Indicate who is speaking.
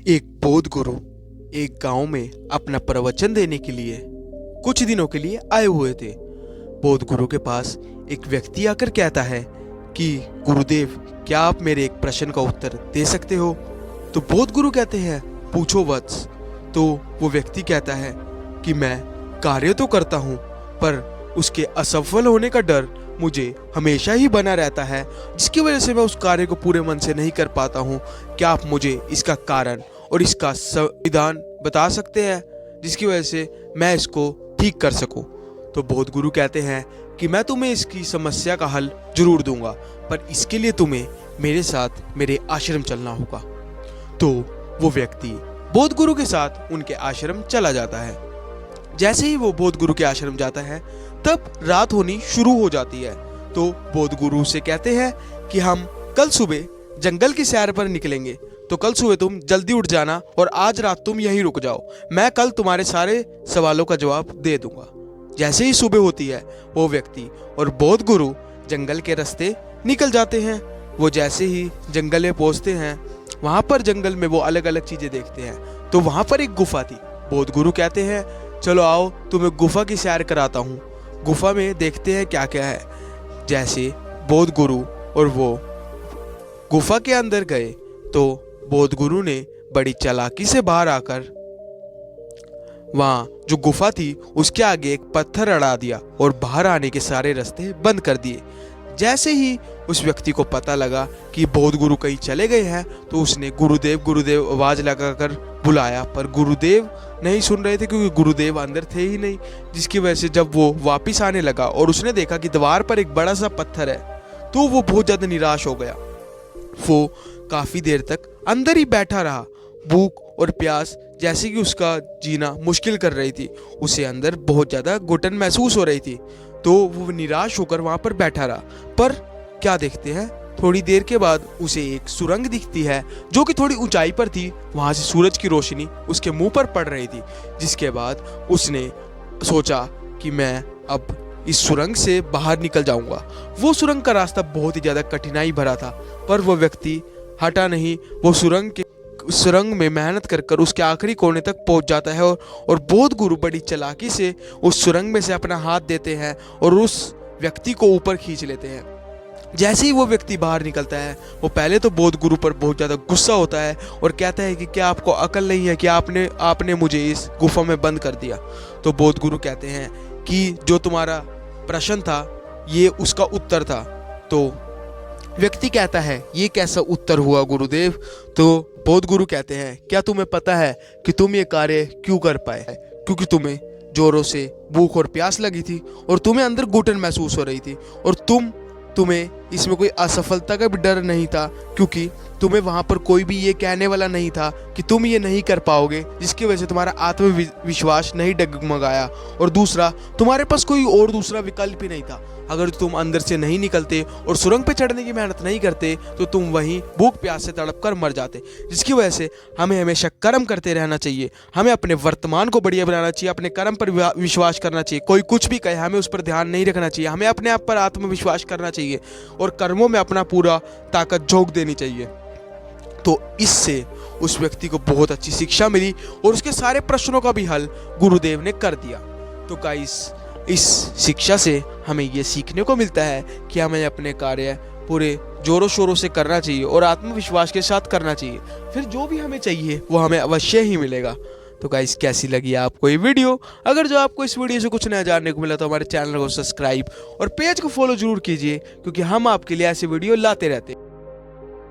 Speaker 1: एक बौद्ध गुरु एक गांव में अपना प्रवचन देने के लिए कुछ दिनों के लिए आए हुए थे। बौद्ध गुरु के पास एक व्यक्ति आकर कहता है कि गुरुदेव, क्या आप मेरे एक प्रश्न का उत्तर दे सकते हो? तो बौद्ध गुरु कहते हैं, पूछो वत्स। तो वो व्यक्ति कहता है कि मैं कार्य तो करता हूँ, पर उसके असफल होने का डर मुझे हमेशा ही बना रहता है, जिसकी वजह से मैं उस कार्य को पूरे मन से नहीं कर पाता हूँ। क्या आप मुझे इसका कारण और इसका समाधान बता सकते हैं, जिसकी वजह से मैं इसको ठीक कर सकूं? तो बौद्ध गुरु कहते हैं कि मैं तुम्हें इसकी समस्या का हल जरूर दूंगा, पर इसके लिए तुम्हें मेरे साथ मेरे आश्रम चलना होगा। तो वो व्यक्ति बौद्ध गुरु के साथ उनके आश्रम चला जाता है। जैसे ही वो बौद्ध गुरु के आश्रम जाता है, तब रात होनी शुरू हो जाती है। तो बौद्ध गुरु से कहते हैं कि हम कल सुबह जंगल की सैर पर निकलेंगे, तो कल सुबह तुम जल्दी उठ जाना और आज रात तुम यहीं रुक जाओ। मैं कल तुम्हारे सारे सवालों का जवाब दे दूंगा। जैसे ही सुबह होती है, वो व्यक्ति और बौद्ध गुरु जंगल के रास्ते निकल जाते हैं। वो जैसे ही जंगल में पहुंचते हैं, वहां पर जंगल में वो अलग अलग चीजें देखते हैं। तो वहां पर एक गुफा थी। बौद्ध गुरु कहते हैं, चलो आओ तुम्हें गुफा की सैर कराता हूँ, गुफा में देखते हैं क्या क्या है। जैसे बौद्ध गुरु और वो गुफा के अंदर गए, तो बौद्ध गुरु ने बड़ी चालाकी से बाहर आकर वहां जो गुफा थी उसके आगे एक पत्थर अड़ा दिया और बाहर आने के सारे रास्ते बंद कर दिए। जैसे ही उस व्यक्ति को पता लगा कि बौद्ध गुरु कहीं चले गए हैं, तो उसने गुरुदेव गुरुदेव आवाज लगाकर बुलाया, पर गुरुदेव नहीं सुन रहे थे, क्योंकि गुरुदेव अंदर थे ही नहीं। जिसकी वजह से जब वो वापस आने लगा और उसने देखा कि दीवार पर एक बड़ा सा पत्थर है, तो वो बहुत ज्यादा निराश हो गया। वो काफी देर तक अंदर ही बैठा रहा। भूख और प्यास जैसे कि उसका जीना मुश्किल कर रही थी, उसे अंदर बहुत ज्यादा घुटन महसूस हो रही थी। तो वो निराश होकर वहां पर बैठा रहा। पर क्या देखते हैं, थोड़ी देर के बाद उसे एक सुरंग दिखती है, जो कि थोड़ी ऊंचाई पर थी। वहां से सूरज की रोशनी उसके मुंह पर पड़ रही थी। जिसके बाद उसने सोचा कि मैं अब इस सुरंग से बाहर निकल जाऊंगा। वो सुरंग का रास्ता बहुत ही ज्यादा कठिनाई भरा था, पर वो व्यक्ति हटा नहीं। वो सुरंग में मेहनत कर कर उसके आखिरी कोने तक पहुंच जाता है और बौद्ध गुरु बड़ी चालाकी से उस सुरंग में से अपना हाथ देते हैं और उस व्यक्ति को ऊपर खींच लेते हैं। जैसे ही वो व्यक्ति बाहर निकलता है, वो पहले तो बौद्ध गुरु पर बहुत ज़्यादा गुस्सा होता है और कहता है कि क्या आपको अकल नहीं है कि आपने मुझे इस गुफा में बंद कर दिया। तो बौद्ध गुरु कहते हैं कि जो तुम्हारा प्रश्न था, ये उसका उत्तर था। तो व्यक्ति कहता है, ये कैसा उत्तर हुआ गुरुदेव? तो बौद्ध गुरु कहते हैं, क्या तुम्हें पता है कि तुम ये कार्य क्यों कर पाए? क्योंकि तुम्हें जोरों से भूख और प्यास लगी थी और तुम्हें अंदर घुटन महसूस हो रही थी, और तुम्हें इसमें कोई असफलता का भी डर नहीं था, क्योंकि तुम्हें वहां पर कोई भी ये कहने वाला नहीं था कि तुम ये नहीं कर पाओगे, जिसकी वजह से तुम्हारा आत्मविश्वास नहीं डगमगाया। और दूसरा, तुम्हारे पास कोई और दूसरा विकल्प ही नहीं था। अगर तुम अंदर से नहीं निकलते और सुरंग पे चढ़ने की मेहनत नहीं करते, तो तुम वहीं भूख प्यास से तड़प कर मर जाते। जिसकी वजह से हमें हमेशा कर्म करते रहना चाहिए। हमें अपने वर्तमान को बढ़िया बनाना चाहिए, अपने कर्म पर विश्वास करना चाहिए। कोई कुछ भी कहे, हमें उस पर ध्यान नहीं रखना चाहिए। हमें अपने आप पर आत्मविश्वास करना चाहिए और कर्मों में अपना पूरा ताकत झोंक देनी चाहिए। तो इससे उस व्यक्ति को बहुत अच्छी शिक्षा मिली और उसके सारे प्रश्नों का भी हल गुरुदेव ने कर दिया। तो गाइस, इस शिक्षा से हमें ये सीखने को मिलता है कि हमें अपने कार्य पूरे जोरों शोरों से करना चाहिए और आत्मविश्वास के साथ करना चाहिए। फिर जो भी हमें चाहिए वो हमें अवश्य ही मिलेगा। तो गाइस, कैसी लगी आपको ये वीडियो? अगर जो आपको इस वीडियो से कुछ नया जानने को मिला, तो हमारे चैनल को सब्सक्राइब और पेज को फॉलो जरूर कीजिए, क्योंकि हम आपके लिए ऐसे वीडियो लाते रहते हैं।